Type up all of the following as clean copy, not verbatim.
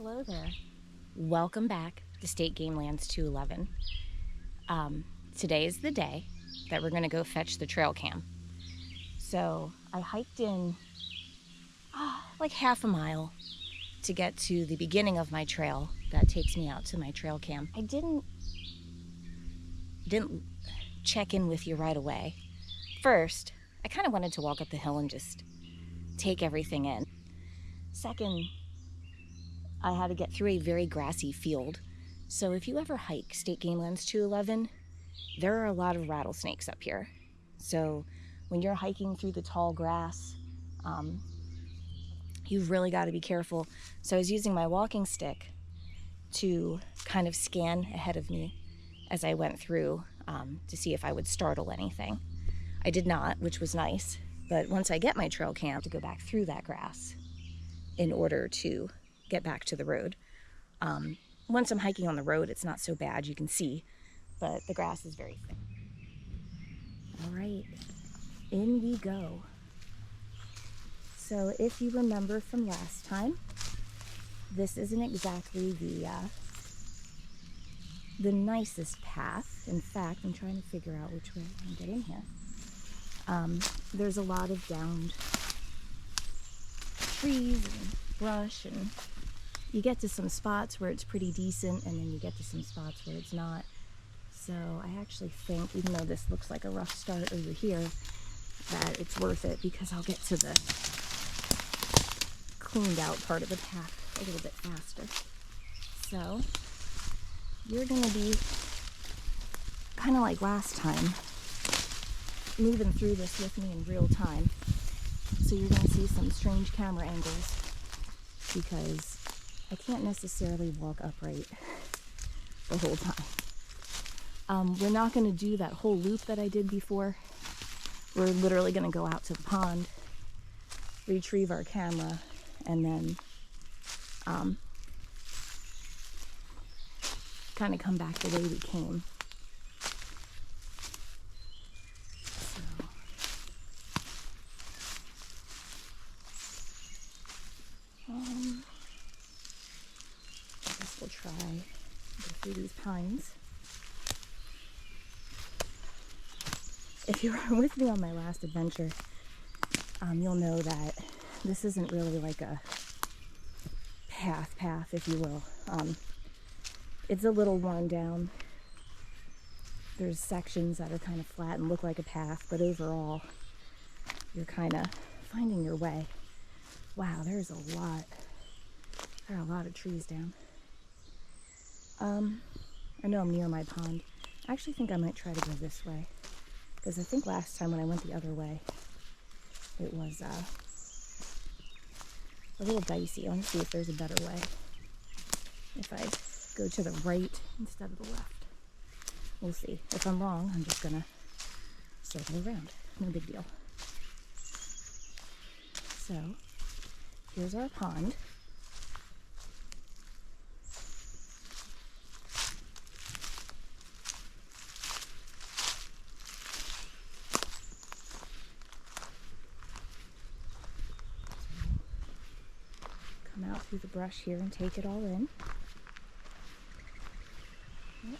Hello there. Welcome back to State Game Lands 211. Today is the day that we're going to go fetch the trail cam. So I hiked in like half a mile to get to the beginning of my trail that takes me out to my trail cam. I didn't check in with you right away. First, I kind of wanted to walk up the hill and just take everything in. Second, I had to get through a very grassy field. So if you ever hike State Game Lands 211, there are a lot of rattlesnakes up here. So when you're hiking through the tall grass, you've really got to be careful. So I was using my walking stick to kind of scan ahead of me as I went through to see if I would startle anything. I did not, which was nice. But once I get my trail cam, I have to go back through that grass in order to get back to the road. Once I'm hiking on the road, it's not so bad, you can see, but the grass is very thick. All right, in we go. So if you remember from last time, this isn't exactly the nicest path. In fact, I'm trying to figure out which way I can get in here. There's a lot of downed trees and brush, and you get to some spots where it's pretty decent, and then you get to some spots where it's not. So I actually think, even though this looks like a rough start over here, that it's worth it because I'll get to the cleaned out part of the path a little bit faster. So you're going to be kind of like last time, moving through this with me in real time. So you're going to see some strange camera angles because I can't necessarily walk upright the whole time. We're not going to do that whole loop that I did before. We're literally going to go out to the pond, retrieve our camera, and then kind of come back the way we came. So, I guess we'll try go through these pines. If you were with me on my last adventure, you'll know that this isn't really like a path, if you will. It's a little worn down. There's sections that are kind of flat and look like a path, but overall, you're kind of finding your way. Wow, there are a lot of trees down. I know I'm near my pond. I actually think I might try to go this way, because I think last time when I went the other way, it was a little dicey. I want to see if there's a better way. If I go to the right instead of the left. We'll see. If I'm wrong, I'm just gonna circle around. No big deal. So, here's our pond. Come out through the brush here and take it all in. Yep.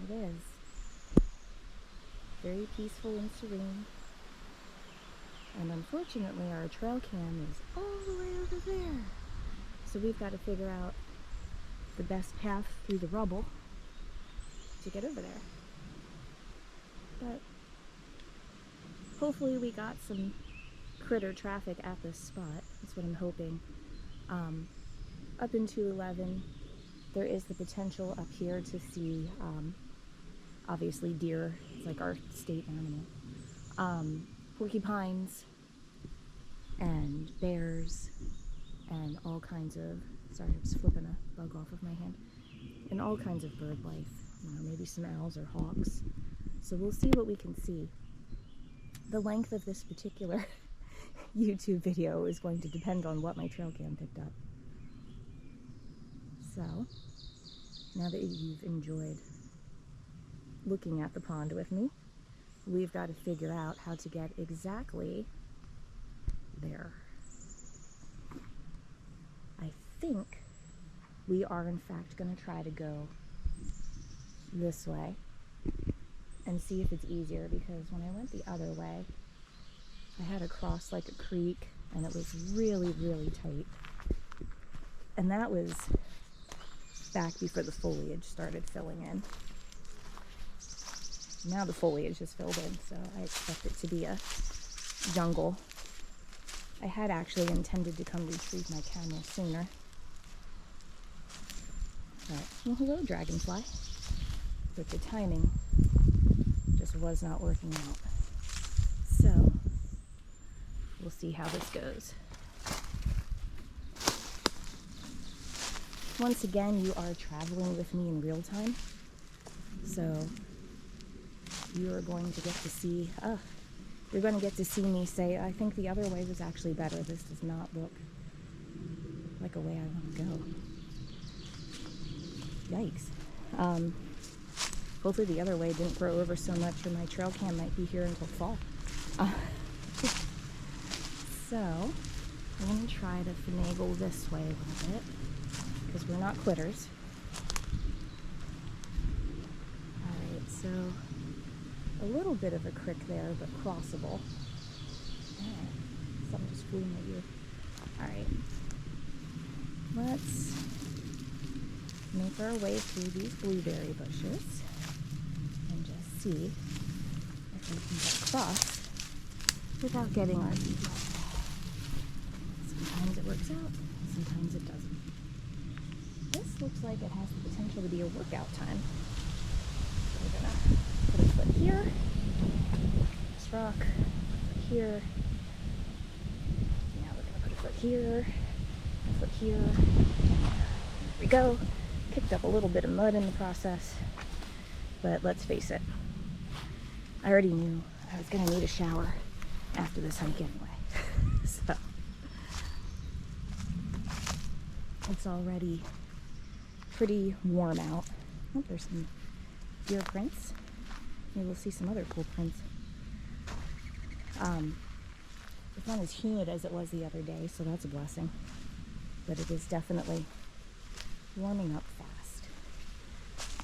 There it is. Very peaceful and serene. And unfortunately, our trail cam is all the way over there. So we've got to figure out the best path through the rubble to get over there. But hopefully we got some critter traffic at this spot. That's what I'm hoping. Up in 211, there is the potential up here to see, obviously deer. It's like our state animal. Porcupines and bears and all kinds of, sorry, I was flipping a bug off of my hand, and all kinds of bird life. You know, maybe some owls or hawks. So we'll see what we can see. The length of this particular YouTube video is going to depend on what my trail cam picked up. So, now that you've enjoyed looking at the pond with me, we've got to figure out how to get exactly there. I think we are in fact going to try to go this way and see if it's easier, because when I went the other way, I had to cross like a creek and it was really, really tight. And that was back before the foliage started filling in. Now the foliage is filled in, so I expect it to be a jungle. I had actually intended to come retrieve my camel sooner. But, well, hello, dragonfly. But the timing just was not working out. So, we'll see how this goes. Once again, you are traveling with me in real time. So, you are going to get to see, you're going to get to see me say, I think the other way was actually better. This does not look like a way I want to go. Yikes. Hopefully the other way didn't grow over so much, or my trail cam might be here until fall. So, I'm going to try to finagle this way a little bit, because we're not quitters. Alright, so a little bit of a crick there, but crossable. Something just flew in my ear. Alright. Let's make our way through these blueberry bushes and just see if we can get across without getting our feet wet. Sometimes it works out, sometimes it doesn't. This looks like it has the potential to be a workout time. So we're gonna put a foot here, this rock, here. Now we're gonna put a foot here, a foot here. There we go. Kicked up a little bit of mud in the process, but let's face it, I already knew I was gonna need a shower after this hike anyway. So it's already pretty warm out. Oh, there's some deer prints. Maybe we'll see some other cool prints. It's not as humid as it was the other day, so that's a blessing. But it is definitely warming up fast.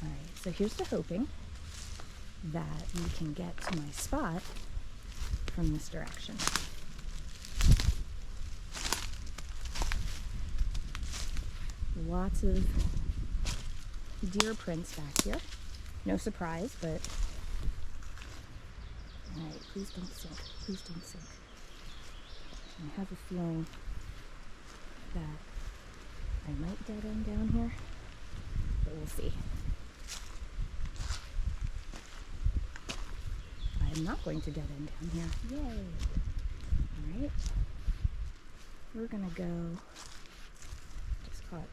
Alright, so here's to hoping that we can get to my spot from this direction. Lots of deer prints back here. No surprise, but alright, please don't sink. Please don't sink. I have a feeling that I might dead end down here, but we'll see. I am not going to dead end down here. Yay! Alright. We're gonna go. Just caught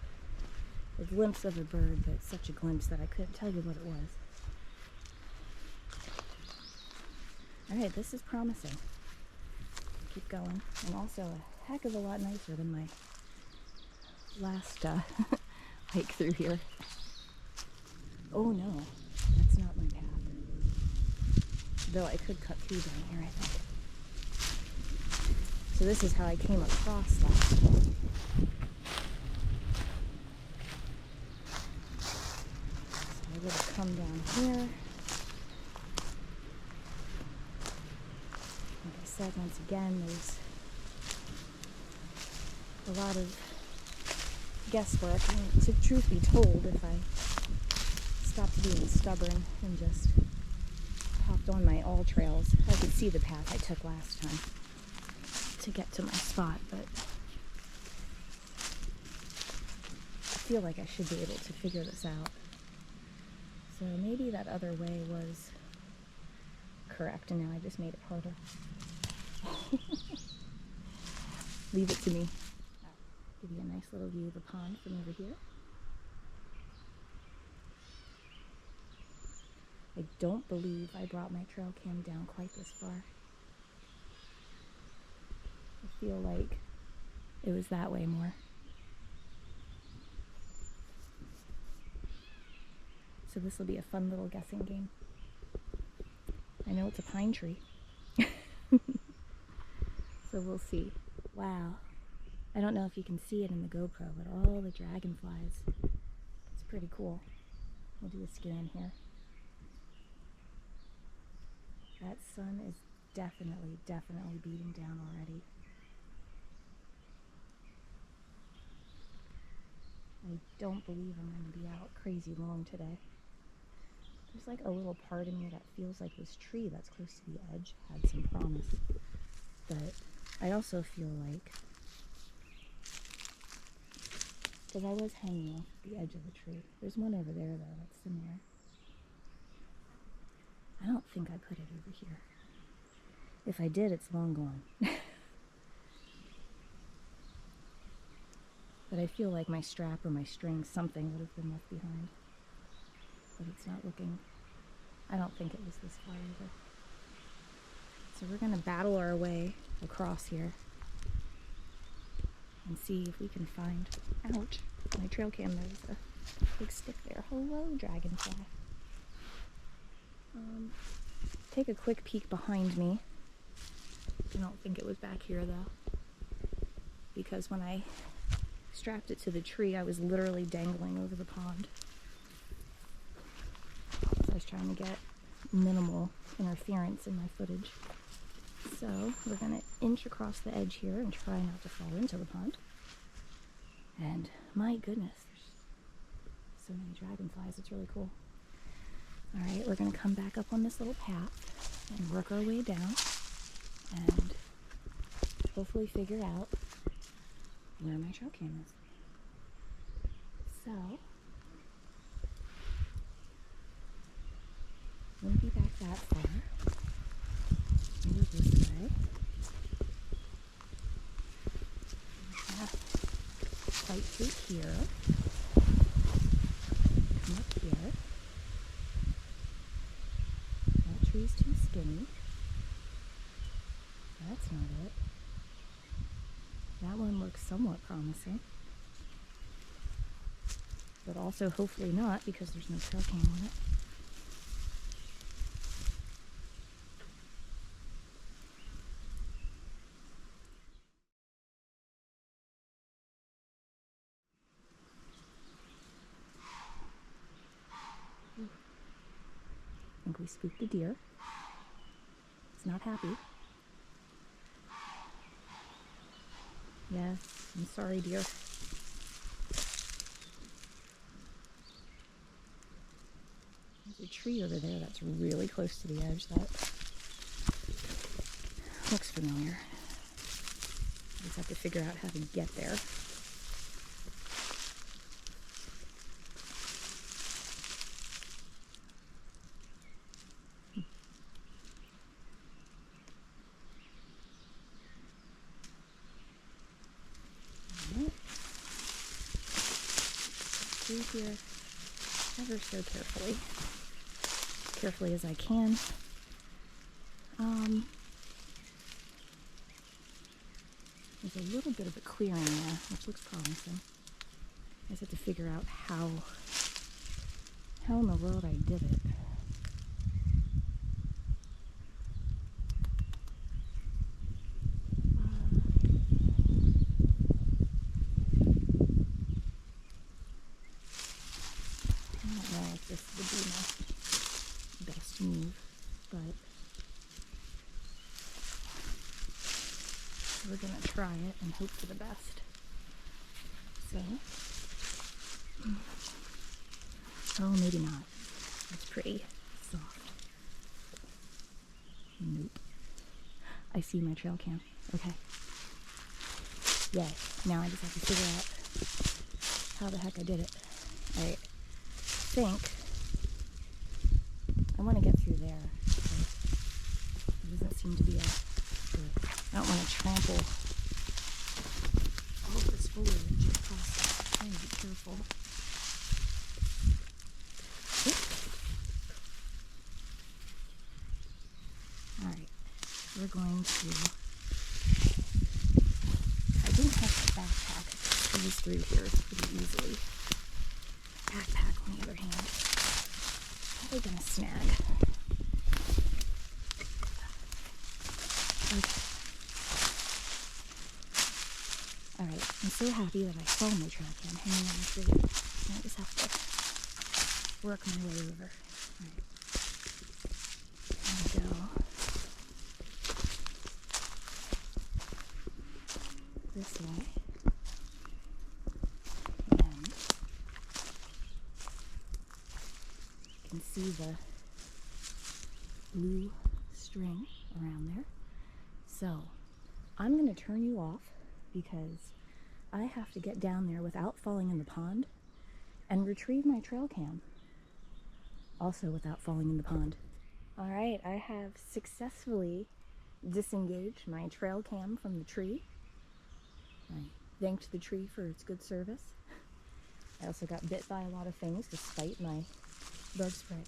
a glimpse of a bird, but such a glimpse that I couldn't tell you what it was. Alright, this is promising. Keep going. And also a heck of a lot nicer than my last hike through here. Oh no, that's not my path. Though I could cut through down here, I think. So this is how I came across last time. So I would have come down here. Like I said, once again, there's a lot of guesswork. And to truth be told, if I stopped being stubborn and just hopped on my all trails, I could see the path I took last time to get to my spot, but I feel like I should be able to figure this out. So maybe that other way was correct, and now I just made it harder. Leave it to me. Give you a nice little view of the pond from over here. I don't believe I brought my trail cam down quite this far. I feel like it was that way more. So this will be a fun little guessing game. I know it's a pine tree. So we'll see. wow. I don't know if you can see it in the GoPro, but all the dragonflies. It's pretty cool. We'll do a scan here. That sun is definitely beating down already. I don't believe I'm going to be out crazy long today. There's like a little part of me that feels like this tree that's close to the edge had some promise. But I also feel like, because I was hanging off the edge of the tree. There's one over there though that's similar. I don't think I put it over here. If I did, it's long gone. But I feel like my strap or my string, something would have been left behind. But it's not looking, I don't think it was this far either. So we're gonna battle our way across here and see if we can find, ouch, my trail cam, there's a big stick there. Hello, dragonfly. Take a quick peek behind me. I don't think it was back here though, because when I strapped it to the tree, I was literally dangling over the pond. So I was trying to get minimal interference in my footage. So we're gonna inch across the edge here and try not to fall into the pond. And my goodness, there's so many dragonflies, it's really cool. All right, we're gonna come back up on this little path and work our way down and hopefully figure out where my trail cam is. So, won't be back that far. Maybe this way. Fight through here. Come up here. That tree's too skinny. That's not it. That one looks somewhat promising. But also hopefully not, because there's no trail cam on it. I think we spooked a deer. It's not happy. Yes, I'm sorry, deer. There's a tree over there that's really close to the edge. That looks familiar. I just have to figure out how to get there. Through here ever so carefully as I can. There's a little bit of a clearing there, which looks promising. I just have to figure out how in the world I did it. I don't know if this would be my best move, but we're gonna try it and hope for the best. So, oh, maybe not. It's pretty soft. Nope. I see my trail cam. Okay. Yay. Now I just have to figure out how the heck I did it. I think I want to get through there. There doesn't seem to be I don't want to trample all this foliage across. I'm trying to be careful. Alright, we're going to, I didn't have a backpack, it goes through here pretty easily. Backpack, on the other hand, probably gonna snag. Okay. I'm so happy that I saw my trail cam hanging on the tree. I just have to work my way over. Alright. There we go. This way. And you can see the blue string around there. So I'm going to turn you off because I have to get down there without falling in the pond and retrieve my trail cam. Also without falling in the pond. Alright, I have successfully disengaged my trail cam from the tree. I thanked the tree for its good service. I also got bit by a lot of things despite my bug spray.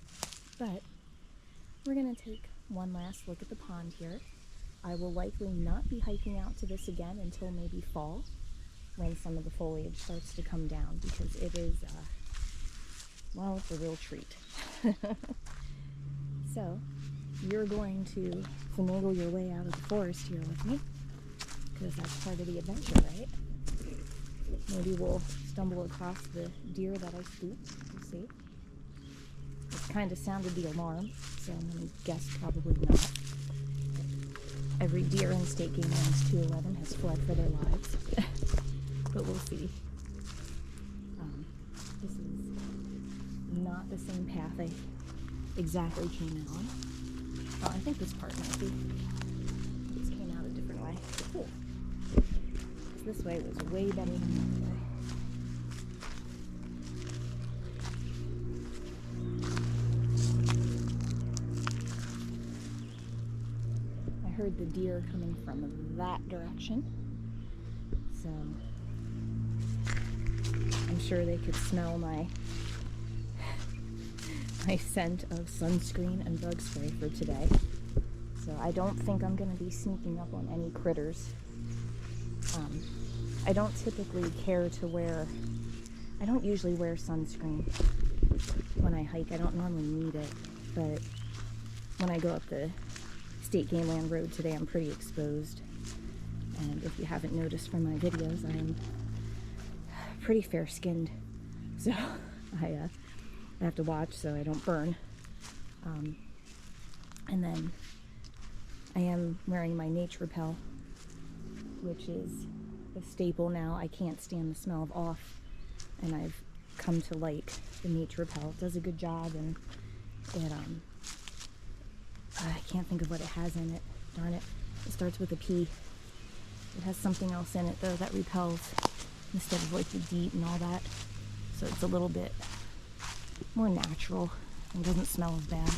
But we're going to take one last look at the pond here. I will likely not be hiking out to this again until maybe fall, when some of the foliage starts to come down, because it is, well, it's a real treat. So, you're going to finagle your way out of the forest here with me, because that's part of the adventure, right? Maybe we'll stumble across the deer that I spooked. We'll see. It kind of sounded the alarm, so I'm going to guess probably not. Every deer in State Game Lands 211 has fled for their lives, but we'll see. This is not the same path I exactly came out on. Oh, I think this part might be. This came out a different way. Cool. This way was way better than the other way. I heard the deer coming from that direction, so I'm sure they could smell my scent of sunscreen and bug spray for today. So I don't think I'm going to be sneaking up on any critters. I don't typically care to wear, I don't usually wear sunscreen when I hike. I don't normally need it, but when I go up the State Game Land Road today, I'm pretty exposed. And if you haven't noticed from my videos, I am pretty fair-skinned. So I have to watch so I don't burn. And then I am wearing my Nature Repel, which is a staple now. I can't stand the smell of off, and I've come to like the Nature Repel. It does a good job, and it, I can't think of what it has in it. Darn it. It starts with a P. It has something else in it, though, that repels instead of like the DEET and all that. So it's a little bit more natural and doesn't smell as bad.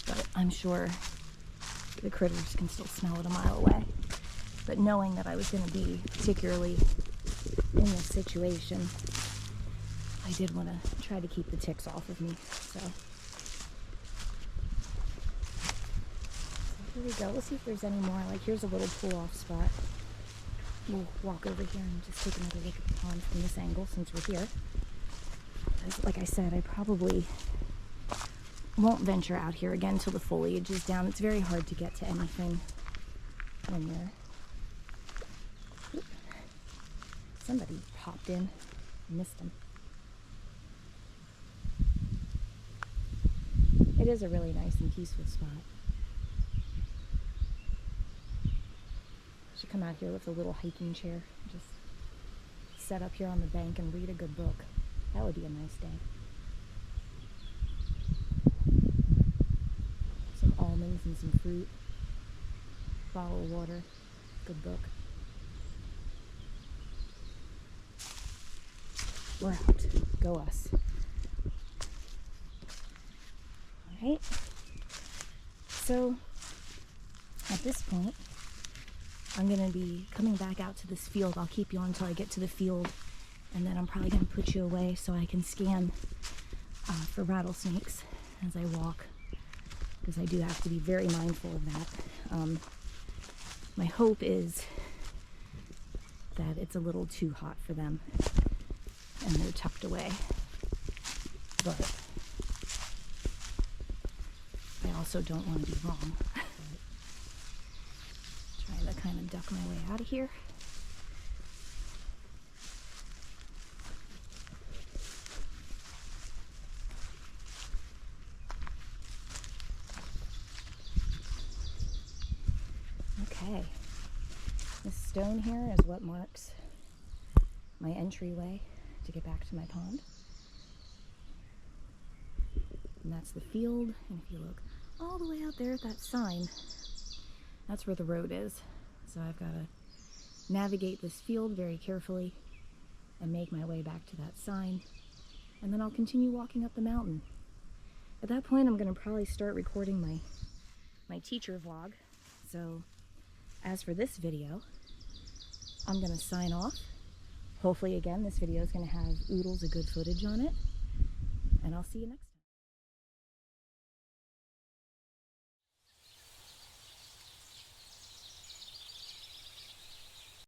But I'm sure the critters can still smell it a mile away. But knowing that I was going to be particularly in this situation, I did want to try to keep the ticks off of me. So here we go. Let's see if there's any more. Like, here's a little pull-off spot. We'll walk over here and just take another look at the pond from this angle since we're here. Like I said, I probably won't venture out here again until the foliage is down. It's very hard to get to anything when you're... Oop. Somebody popped in. I missed him. It is a really nice and peaceful spot. I should come out here with a little hiking chair. Just set up here on the bank and read a good book. That would be a nice day. Some almonds and some fruit. Bottle of water. Good book. We're out. Go us. Alright. So, at this point, I'm going to be coming back out to this field. I'll keep you on until I get to the field, and then I'm probably going to put you away so I can scan for rattlesnakes as I walk, because I do have to be very mindful of that. My hope is that it's a little too hot for them and they're tucked away, but I also don't want to be wrong. Trying to kind of duck my way out of here. Okay. This stone here is what marks my entryway to get back to my pond. And that's the field. And if you look all the way out there at that sign, that's where the road is. So I've got to navigate this field very carefully and make my way back to that sign. And then I'll continue walking up the mountain. At that point, I'm going to probably start recording my teacher vlog. So as for this video, I'm going to sign off. Hopefully, again, this video is going to have oodles of good footage on it. And I'll see you next time.